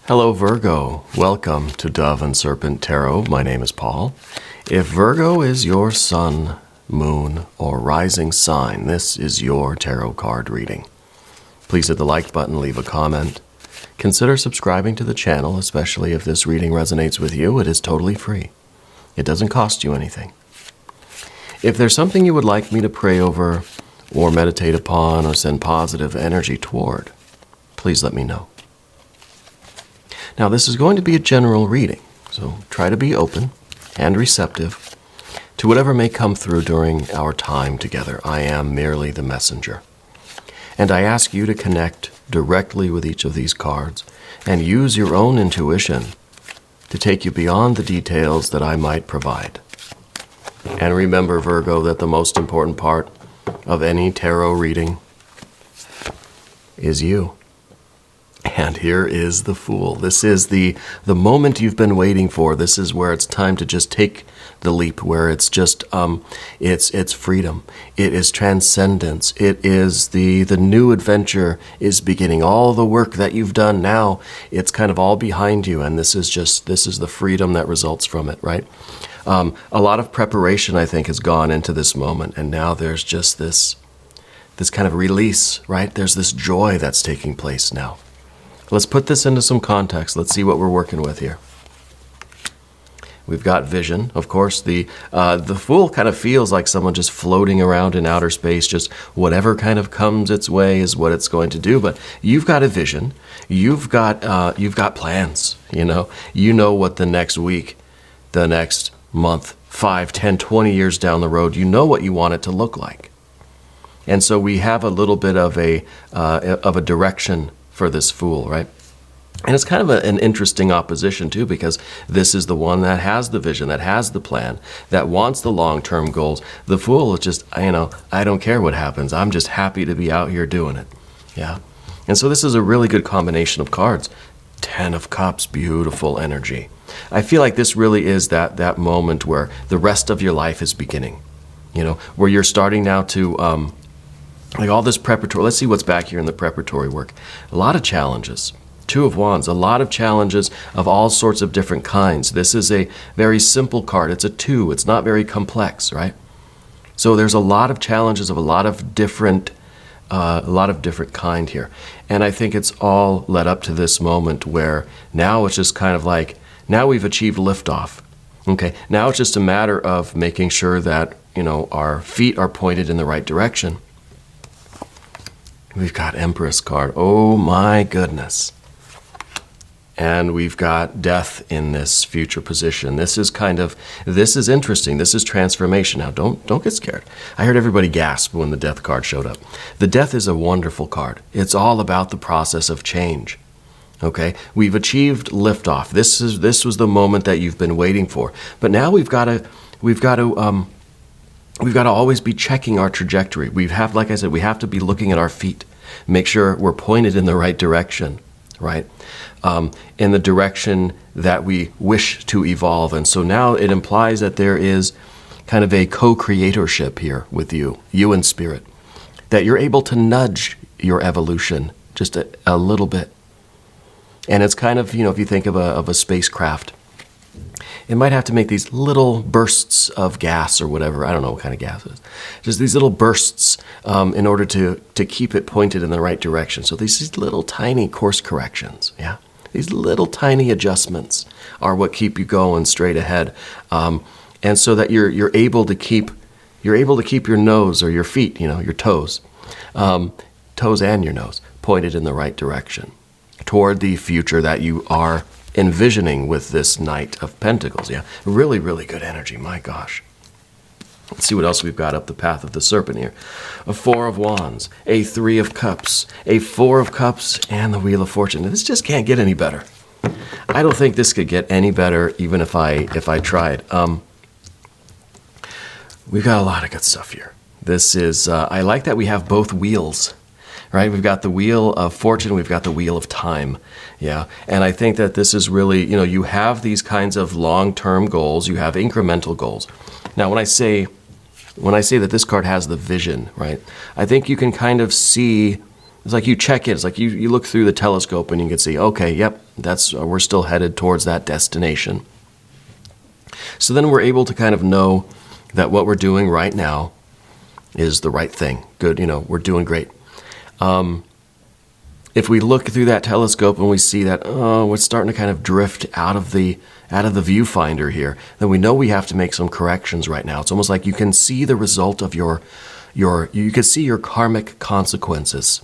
Hello Virgo, welcome to Dove and Serpent Tarot. My name is Paul. If Virgo is your sun, moon, or rising sign, this is your tarot card reading. Please hit the like button, leave a comment. Consider subscribing to the channel, especially if this reading resonates with you. It is totally free. It doesn't cost you anything. If there's something you would like me to pray over or meditate upon or send positive energy toward, please let me know. Now, this is going to be a general reading, so try to be open and receptive to whatever may come through during our time together. I am merely the messenger. And I ask you to connect directly with each of these cards and use your own intuition to take you beyond the details that I might provide. And remember, Virgo, that the most important part of any tarot reading is you. And here is the Fool. This is the moment you've been waiting for. This is where it's time to just take the leap, where it's just, it's freedom. It is transcendence. It is the new adventure is beginning. All the work that you've done now, it's kind of all behind you. And this is the freedom that results from it, right? A lot of preparation, I think, has gone into this moment. And now there's just this kind of release, right? There's this joy that's taking place now. Let's put this into some context. Let's see what we're working with here. We've got vision. Of course, the Fool kind of feels like someone just floating around in outer space. Just whatever kind of comes its way is what it's going to do. But you've got a vision. You've got plans. You know what the next week, the next month, 5, 10, 20 years down the road, you know what you want it to look like. And so we have a little bit of a direction for this Fool, right? And it's kind of an interesting opposition too, because this is the one that has the vision, that has the plan, that wants the long-term goals. The Fool is just, I don't care what happens. I'm just happy to be out here doing it. Yeah. And so this is a really good combination of cards. 10 of Cups, beautiful energy. I feel like this really is that moment where the rest of your life is beginning, where you're starting now to, like all this preparatory, let's see what's back here in the preparatory work. A lot of challenges. 2 of Wands, a lot of challenges of all sorts of different kinds. This is a very simple card. It's a 2. It's not very complex, right? So there's a lot of challenges of a lot of different kind here. And I think it's all led up to this moment where now it's just kind of like, now we've achieved liftoff. Okay, now it's just a matter of making sure that, our feet are pointed in the right direction. We've got Empress card. Oh my goodness. And we've got Death in this future position. This is interesting. This is transformation. Now, don't get scared. I heard everybody gasp when the Death card showed up. The Death is a wonderful card. It's all about the process of change. Okay? We've achieved liftoff. This was the moment that you've been waiting for. But now we've got to always be checking our trajectory. Like I said, we have to be looking at our feet. Make sure we're pointed in the right direction, right? In the direction that we wish to evolve. And so now it implies that there is kind of a co-creatorship here with you in spirit, that you're able to nudge your evolution just a little bit. And it's kind of, if you think of a spacecraft, it might have to make these little bursts of gas or whatever. I don't know what kind of gas it is. Just these little bursts in order to keep it pointed in the right direction. So these little tiny course corrections, yeah? These little tiny adjustments are what keep you going straight ahead. And so that you're able to keep your nose or your feet, your toes and your nose pointed in the right direction toward the future that you are envisioning with this Knight of Pentacles. Yeah, really, really good energy. My gosh. Let's see what else we've got up the path of the Serpent here. A 4 of Wands, a 3 of Cups, a 4 of Cups, and the Wheel of Fortune. This just can't get any better. I don't think this could get any better even if I tried. We've got a lot of good stuff here. This is, I like that we have both wheels. Right? We've got the Wheel of Fortune, we've got the Wheel of Time. Yeah. And I think that this is really, you have these kinds of long-term goals, you have incremental goals. Now, when I say that this card has the vision, right? I think you can kind of see It's like you check it. It's like you look through the telescope and you can see, okay, yep, we're still headed towards that destination. So then we're able to kind of know that what we're doing right now is the right thing. Good, we're doing great. If we look through that telescope and we see that, we're starting to kind of drift out of the viewfinder here, then we know we have to make some corrections right now. It's almost like you can see the result of you can see your karmic consequences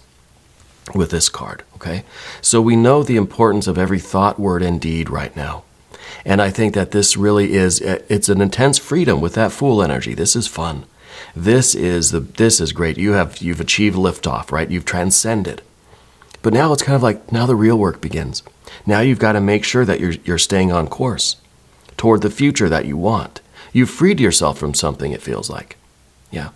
with this card, okay? So we know the importance of every thought, word, and deed right now. And I think that this really it's an intense freedom with that Fool energy. This is fun. This is great. You've achieved liftoff, right? You've transcended. But now it's kind of like, now the real work begins. Now you've got to make sure that you're staying on course toward the future that you want. You've freed yourself from something, it feels like. Yeah.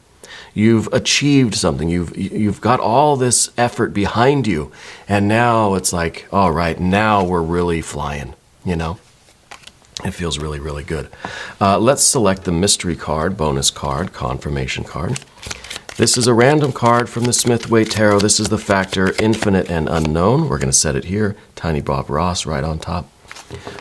You've achieved something. You've got all this effort behind you. And now it's like, all right, now we're really flying, It feels really, really good. Let's select the mystery card, bonus card, confirmation card. This is a random card from the Smith-Waite Tarot. This is the factor infinite and unknown. We're going to set it here. Tiny Bob Ross right on top.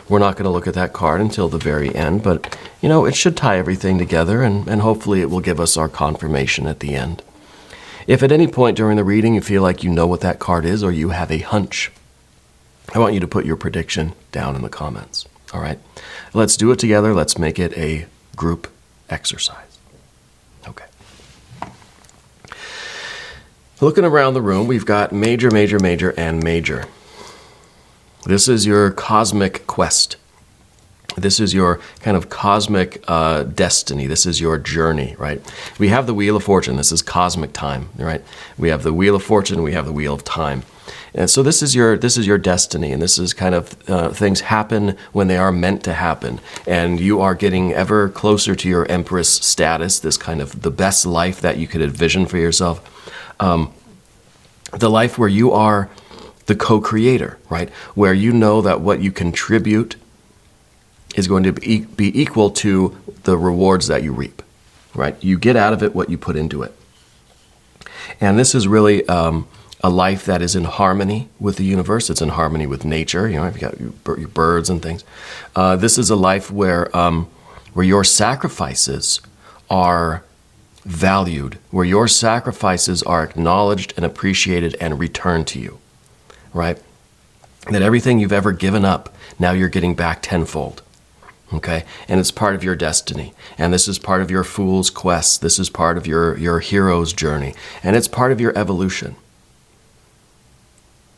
We're not going to look at that card until the very end, but, it should tie everything together, and hopefully it will give us our confirmation at the end. If at any point during the reading you feel like you know what that card is or you have a hunch, I want you to put your prediction down in the comments. All right? Let's do it together. Let's make it a group exercise. Okay. Looking around the room, we've got major, major, major, and major. This is your cosmic quest. This is your kind of cosmic destiny. This is your journey, right? We have the Wheel of Fortune. This is cosmic time, right? We have the Wheel of Fortune. We have the Wheel of Time. And so this is your destiny, and this is kind of things happen when they are meant to happen. And you are getting ever closer to your Empress status, this kind of the best life that you could envision for yourself. The life where you are the co-creator, right? Where you know that what you contribute is going to be equal to the rewards that you reap, right? You get out of it what you put into it. And this is really a life that is in harmony with the universe. It's in harmony with nature. You've got your birds and things. This is a life where your sacrifices are valued, where your sacrifices are acknowledged and appreciated and returned to you, right? That everything you've ever given up, now you're getting back tenfold, okay? And it's part of your destiny. And this is part of your fool's quest. This is part of your hero's journey. And it's part of your evolution.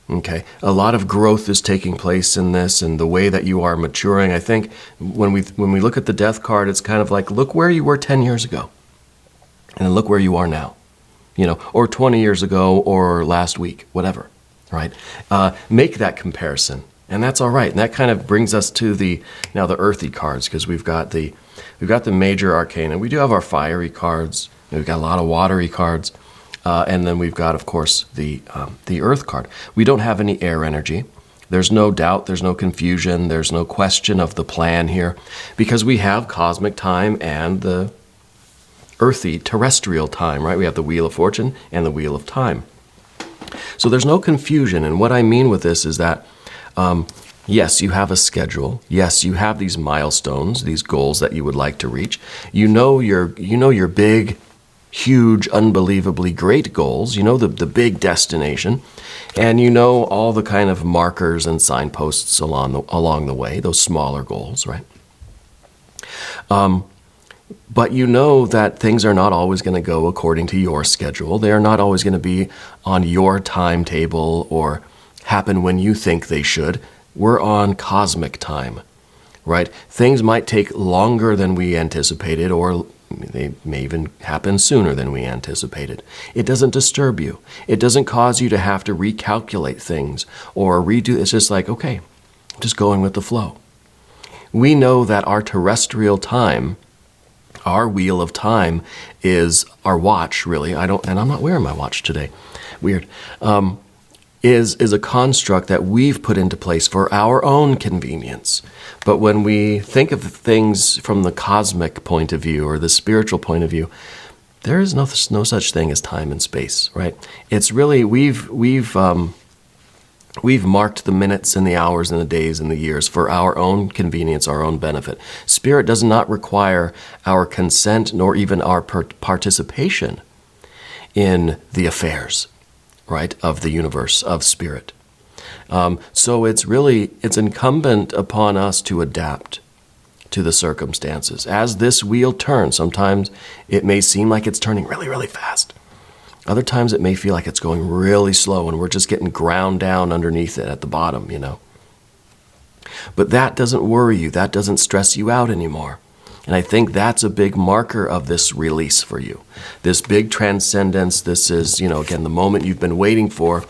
Okay, a lot of growth is taking place in this, and the way that you are maturing. I think when we look at the Death card, it's kind of like, look where you were 10 years ago, and then look where you are now, or 20 years ago, or last week, whatever, right? Make that comparison, and that's all right. And that kind of brings us to the earthy cards, because we've got the major arcana. We do have our fiery cards. We've got a lot of watery cards. And then we've got, of course, the Earth card. We don't have any air energy. There's no doubt. There's no confusion. There's no question of the plan here, because we have cosmic time and the earthy terrestrial time, right? We have the Wheel of Fortune and the Wheel of Time. So there's no confusion. And what I mean with this is that, yes, you have a schedule. Yes, you have these milestones, these goals that you would like to reach. You know your big, huge, unbelievably great goals, the big destination, and all the kind of markers and signposts along the way, those smaller goals, right? But that things are not always going to go according to your schedule. They are not always going to be on your timetable or happen when you think they should. We're on cosmic time, right? Things might take longer than we anticipated, or they may even happen sooner than we anticipated. It doesn't disturb you. It doesn't cause you to have to recalculate things or redo. It's just like, okay, I'm just going with the flow. We know that our terrestrial time, our Wheel of Time, is our watch, really. And I'm not wearing my watch today. Weird. Is a construct that we've put into place for our own convenience. But when we think of things from the cosmic point of view or the spiritual point of view, there is no such thing as time and space, right? It's really, we've marked the minutes and the hours and the days and the years for our own convenience, our own benefit. Spirit does not require our consent nor even our participation in the affairs, right, of the universe, of spirit. So it's incumbent upon us to adapt to the circumstances. As this wheel turns, sometimes it may seem like it's turning really, really fast. Other times it may feel like it's going really slow and we're just getting ground down underneath it at the bottom, But that doesn't worry you. That doesn't stress you out anymore. And I think that's a big marker of this release for you. This big transcendence, this is, again, the moment you've been waiting for,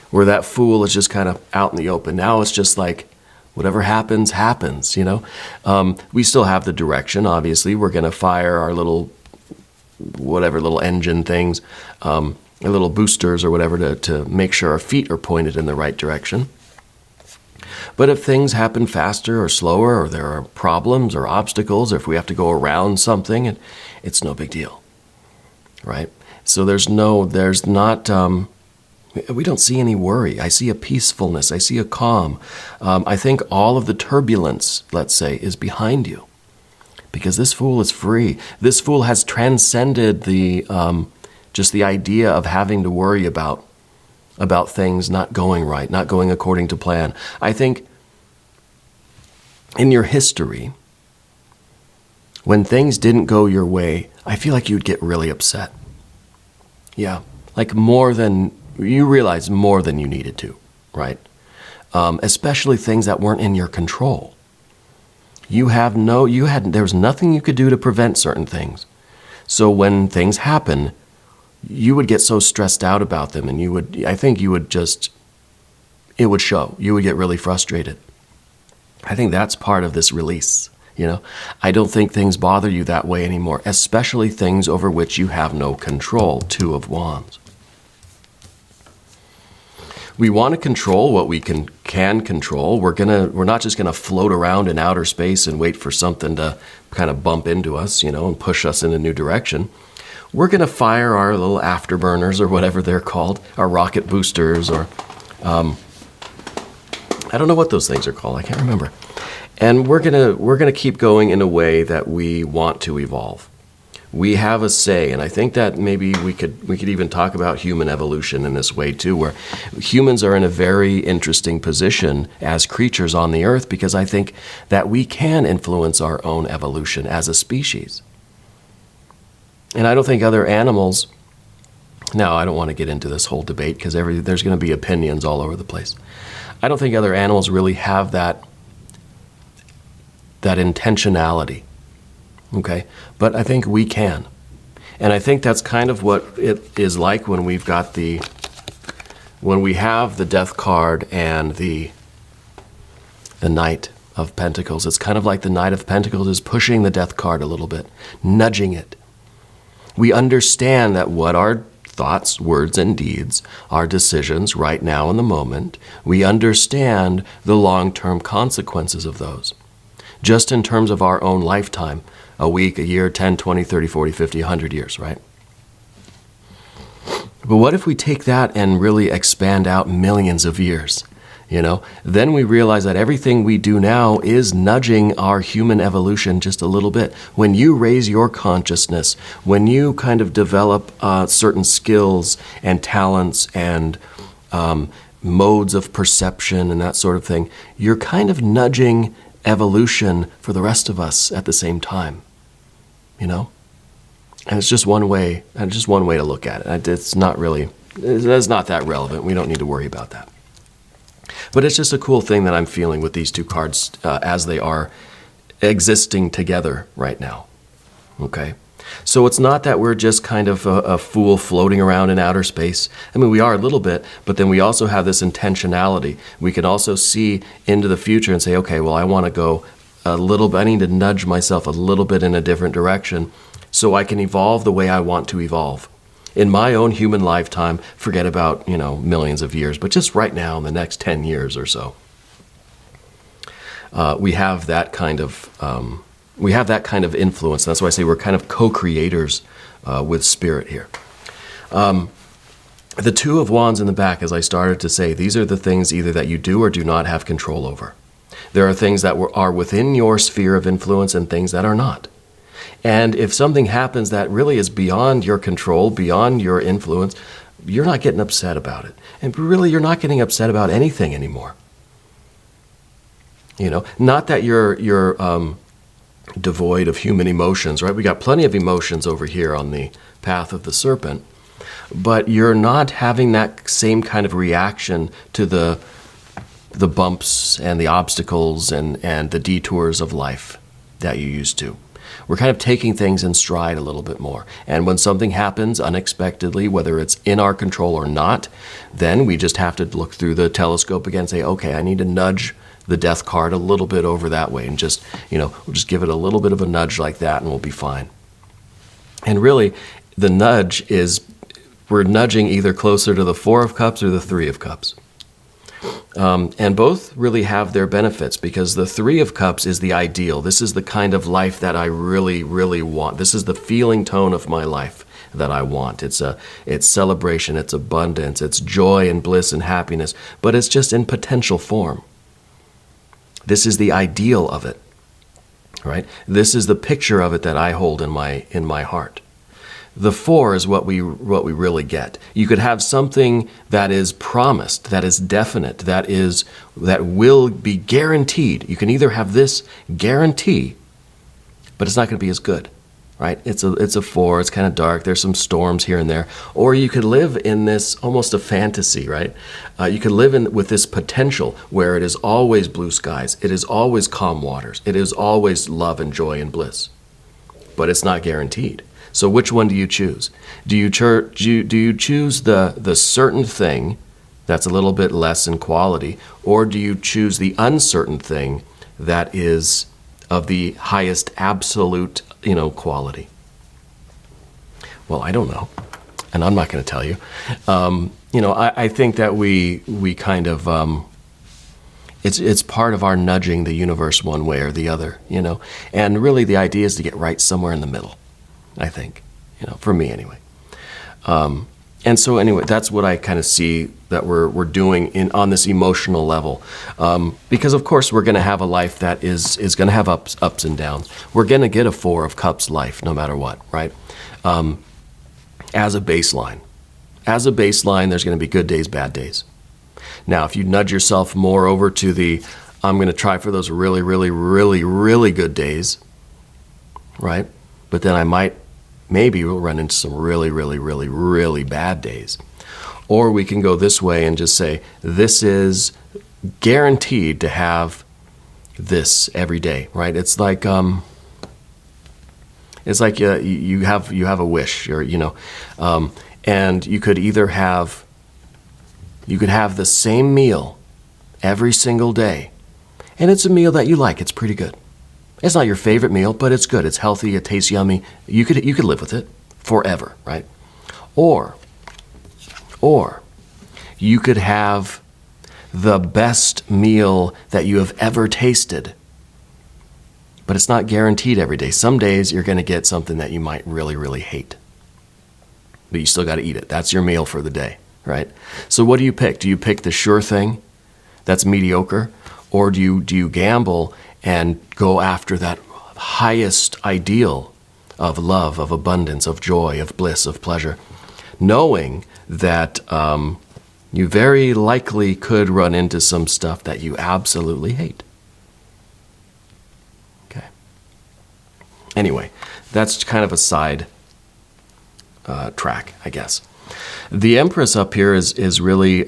where that Fool is just kind of out in the open. Now it's just like, whatever happens, happens, We still have the direction, obviously. We're going to fire our little engine things, little boosters or whatever to make sure our feet are pointed in the right direction. But if things happen faster or slower, or there are problems or obstacles, or if we have to go around something, it's no big deal, right? So we don't see any worry. I see a peacefulness. I see a calm. I think all of the turbulence, let's say, is behind you. Because this Fool is free. This Fool has transcended just the idea of having to worry about things not going right, not going according to plan. I think in your history, when things didn't go your way, I feel like you'd get really upset. Yeah, like you realize more than you needed to, right? Especially things that weren't in your control. There was nothing you could do to prevent certain things. So when things happen, you would get so stressed out about them, and it would show. You would get really frustrated. I think that's part of this release, I don't think things bother you that way anymore, especially things over which you have no control. Two of Wands. We want to control what we can control. We're not just gonna float around in outer space and wait for something to kind of bump into us, and push us in a new direction. We're gonna fire our little afterburners or whatever they're called, our rocket boosters, or I don't know what those things are called. I can't remember. And we're gonna keep going in a way that we want to evolve. We have a say, and I think that maybe we could even talk about human evolution in this way too, where humans are in a very interesting position as creatures on the earth, because I think that we can influence our own evolution as a species. And I don't think other animals, now I don't want to get into this whole debate because there's going to be opinions all over the place. I don't think other animals really have that intentionality. Okay, but I think we can. And I think that's kind of what it is like when we have the Death card and the Knight of Pentacles. It's kind of like the Knight of Pentacles is pushing the Death card a little bit, nudging it. We understand that what our thoughts, words, and deeds, our decisions right now in the moment, we understand the long-term consequences of those. Just in terms of our own lifetime, a week, a year, 10, 20, 30, 40, 50, 100 years, right? But what if we take that and really expand out millions of years? Then we realize that everything we do now is nudging our human evolution just a little bit. When you raise your consciousness, when you kind of develop certain skills and talents and modes of perception and that sort of thing, you're kind of nudging evolution for the rest of us at the same time, And it's just one way to look at it. It's not that relevant. We don't need to worry about that. But it's just a cool thing that I'm feeling with these two cards as they are existing together right now. Okay? So it's not that we're just kind of a fool floating around in outer space. I mean, we are a little bit, but then we also have this intentionality. We can also see into the future and say, okay, well, I want to go a little bit, I need to nudge myself a little bit in a different direction so I can evolve the way I want to evolve. In my own human lifetime, forget about, millions of years, but just right now in the next 10 years or so. We have that kind of We have that kind of influence. That's why I say we're kind of co-creators with spirit here. The Two of Wands in the back, as I started to say, these are the things either that you do or do not have control over. There are things that are within your sphere of influence and things that are not. And if something happens that really is beyond your control, beyond your influence, you're not getting upset about it. And really, you're not getting upset about anything anymore. You know, not that you're devoid of human emotions, right? We got plenty of emotions over here on the path of the serpent, but you're not having that same kind of reaction to the bumps and the obstacles and the detours of life that you used to. We're kind of taking things in stride a little bit more. And when something happens unexpectedly, whether it's in our control or not, then we just have to look through the telescope again and say, okay, I need to nudge the death card a little bit over that way and just, we'll just give it a little bit of a nudge like that and we'll be fine. And really, the nudge is, we're nudging either closer to the Four of Cups or the Three of Cups. And both really have their benefits because the Three of Cups is the ideal. This is the kind of life that I really, really want. This is the feeling tone of my life that I want. It's celebration, it's abundance, it's joy and bliss and happiness, but it's just in potential form. This is the ideal of it, right? This is the picture of it that I hold in my heart. The Four is what we really get. You could have something that is promised, that is definite, that will be guaranteed. You can either have this guarantee, but it's not going to be as good, right? It's a Four. It's kind of dark. There's some storms here and there. Or you could live in this almost a fantasy, right? You could live with this potential where it is always blue skies. It is always calm waters. It is always love and joy and bliss, but it's not guaranteed. So which one do you choose? Do you choose the certain thing that's a little bit less in quality, or do you choose the uncertain thing that is of the highest absolute, quality? Well, I don't know, and I'm not going to tell you. I think that we kind of it's part of our nudging the universe one way or the other, and really the idea is to get right somewhere in the middle. I think, for me anyway. And so anyway, that's what I kind of see that we're doing on this emotional level. Because of course we're going to have a life that is going to have ups and downs. We're going to get a Four of Cups life no matter what, right? As a baseline. As a baseline, there's going to be good days, bad days. Now, if you nudge yourself more over to I'm going to try for those really, really, really, really good days, right? But then maybe we'll run into some really, really, really, really bad days. Or we can go this way and just say, this is guaranteed to have this every day, right? It's like you have a wish, or and you could either have the same meal every single day, and it's a meal that you like. It's pretty good. It's not your favorite meal, but it's good. It's healthy. It tastes yummy. You could live with it forever, right? Or you could have the best meal that you have ever tasted, but it's not guaranteed every day. Some days you're going to get something that you might really, really hate, but you still got to eat it. That's your meal for the day, right? So what do you pick? Do you pick the sure thing that's mediocre, or do you gamble and go after that highest ideal of love, of abundance, of joy, of bliss, of pleasure, knowing that you very likely could run into some stuff that you absolutely hate? Okay. Anyway, that's kind of a side track, I guess. The Empress up here is really...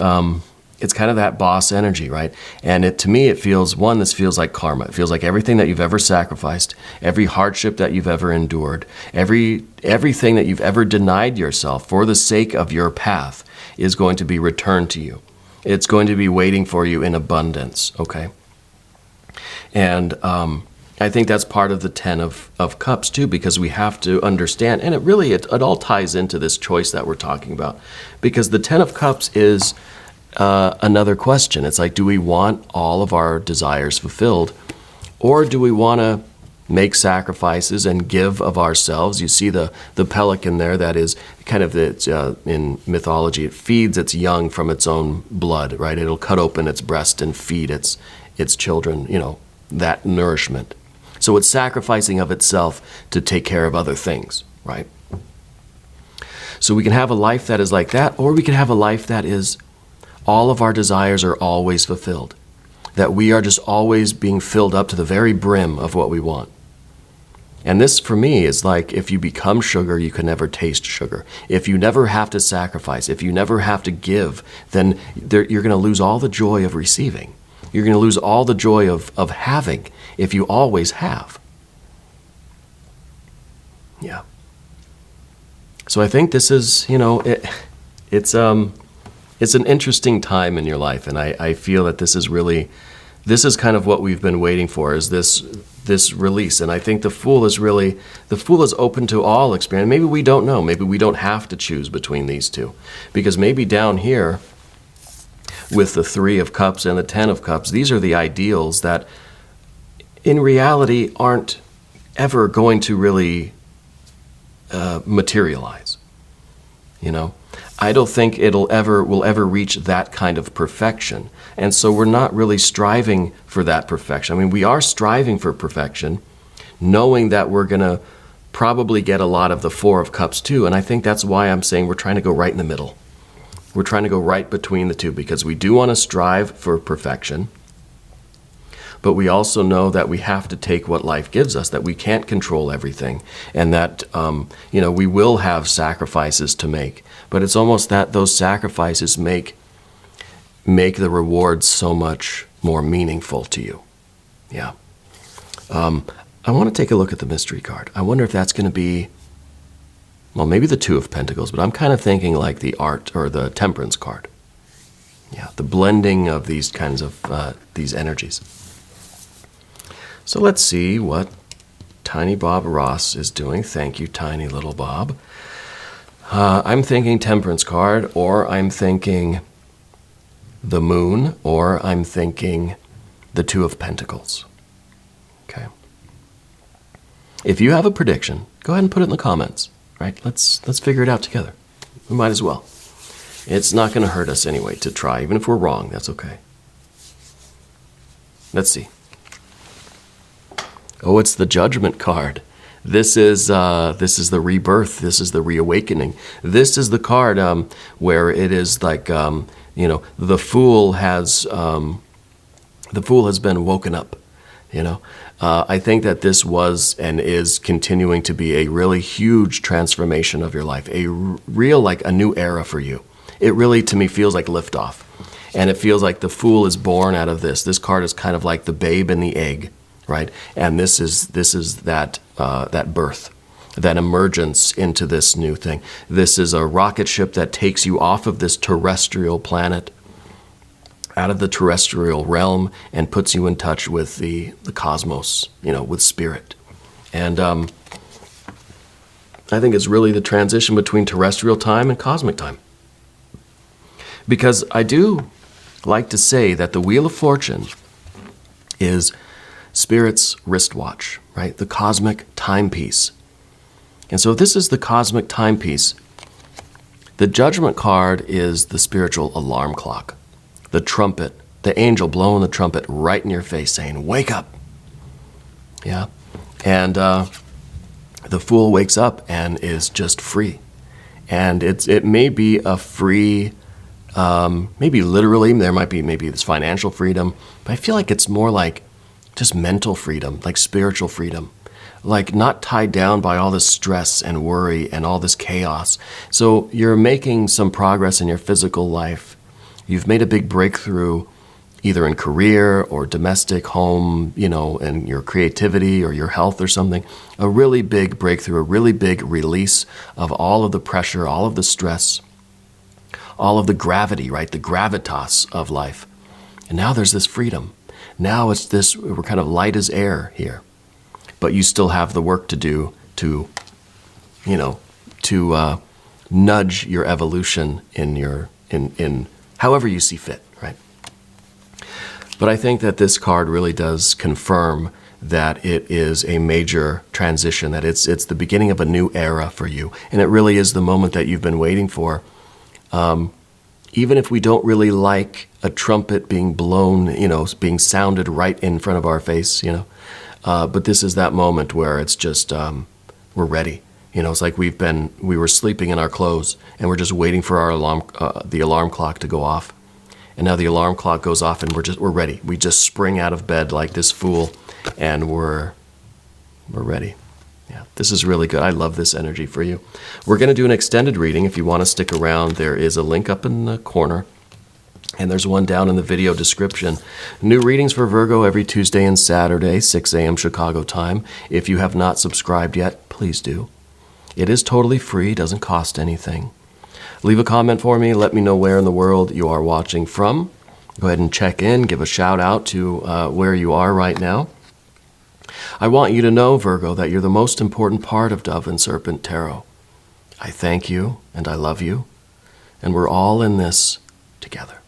it's kind of that boss energy, right? And to me, it feels, this feels like karma. It feels like everything that you've ever sacrificed, every hardship that you've ever endured, everything that you've ever denied yourself for the sake of your path is going to be returned to you. It's going to be waiting for you in abundance, okay? And I think that's part of the Ten of Cups too, because we have to understand, and it all ties into this choice that we're talking about, because the Ten of Cups is... another question. It's like, do we want all of our desires fulfilled, or do we want to make sacrifices and give of ourselves. You see the pelican there, that is kind of, in mythology, it feeds its young from its own blood, right? It'll cut open its breast and feed its children, that nourishment. So it's sacrificing of itself to take care of other things, right? So we can have a life that is like that, or we can have a life that is all of our desires are always fulfilled, that we are just always being filled up to the very brim of what we want. And this, for me, is like, if you become sugar, you can never taste sugar. If you never have to sacrifice, if you never have to give, then you're going to lose all the joy of receiving. You're going to lose all the joy of having if you always have. Yeah. So I think this is, it's an interesting time in your life, and I feel that this is kind of what we've been waiting for, is this release. And I think the Fool is open to all experience. Maybe we don't know. Maybe we don't have to choose between these two, because maybe down here with the 3 of Cups and the 10 of Cups, these are the ideals that in reality aren't ever going to really materialize. I don't think will ever reach that kind of perfection. And so we're not really striving for that perfection. I mean, we are striving for perfection, knowing that we're going to probably get a lot of the 4 of Cups too. And I think that's why I'm saying we're trying to go right in the middle. We're trying to go right between the two, because we do want to strive for perfection, but we also know that we have to take what life gives us, that we can't control everything, and that we will have sacrifices to make. But it's almost that those sacrifices make the rewards so much more meaningful to you. Yeah. I want to take a look at the mystery card. I wonder if that's going to be, well, maybe the 2 of Pentacles, but I'm kind of thinking like the Art or the Temperance card. Yeah, the blending of these kinds of these energies. So let's see what Tiny Bob Ross is doing. Thank you, tiny little Bob. I'm thinking Temperance card, or I'm thinking the Moon, or I'm thinking the 2 of Pentacles. Okay. If you have a prediction, go ahead and put it in the comments. Right? Let's figure it out together. We might as well. It's not going to hurt us anyway to try, even if we're wrong. That's okay. Let's see. Oh, it's the Judgment card. This is the rebirth. This is the reawakening. This is the card where it is like the Fool has been woken up. I think that this was and is continuing to be a really huge transformation of your life, a real, a new era for you. It really, to me, feels like liftoff. And it feels like the Fool is born out of this. This card is kind of like the babe in the egg, right? And this is that birth, that emergence into this new thing. This is a rocket ship that takes you off of this terrestrial planet, out of the terrestrial realm, and puts you in touch with the cosmos, with spirit. And I think it's really the transition between terrestrial time and cosmic time. Because I do like to say that the Wheel of Fortune is Spirit's wristwatch, right? The cosmic timepiece. And so this is the cosmic timepiece. The Judgment card is the spiritual alarm clock. The trumpet, the angel blowing the trumpet right in your face saying, wake up. Yeah. And the Fool wakes up and is just free. And it may be a free, maybe literally, there might be maybe this financial freedom, but I feel like it's more like just mental freedom, like spiritual freedom, like not tied down by all this stress and worry and all this chaos. So you're making some progress in your physical life. You've made a big breakthrough either in career or domestic home, and your creativity or your health or something. A really big breakthrough, a really big release of all of the pressure, all of the stress, all of the gravity, right? The gravitas of life. And now there's this freedom. Now it's this, we're kind of light as air here. But you still have the work to do to nudge your evolution in however you see fit, right? But I think that this card really does confirm that it is a major transition, that it's the beginning of a new era for you. And it really is the moment that you've been waiting for. Even if we don't really like a trumpet being blown, being sounded right in front of our face, but this is that moment where it's just, we're ready. It's like we were sleeping in our clothes and we're just waiting for our the alarm clock to go off. And now the alarm clock goes off and we're ready. We just spring out of bed like this fool and we're ready. Yeah, this is really good. I love this energy for you. We're going to do an extended reading. If you want to stick around, there is a link up in the corner. And there's one down in the video description. New readings for Virgo every Tuesday and Saturday, 6 a.m. Chicago time. If you have not subscribed yet, please do. It is totally free, doesn't cost anything. Leave a comment for me. Let me know where in the world you are watching from. Go ahead and check in. Give a shout out to where you are right now. I want you to know, Virgo, that you're the most important part of Dove and Serpent Tarot. I thank you and I love you. And we're all in this together.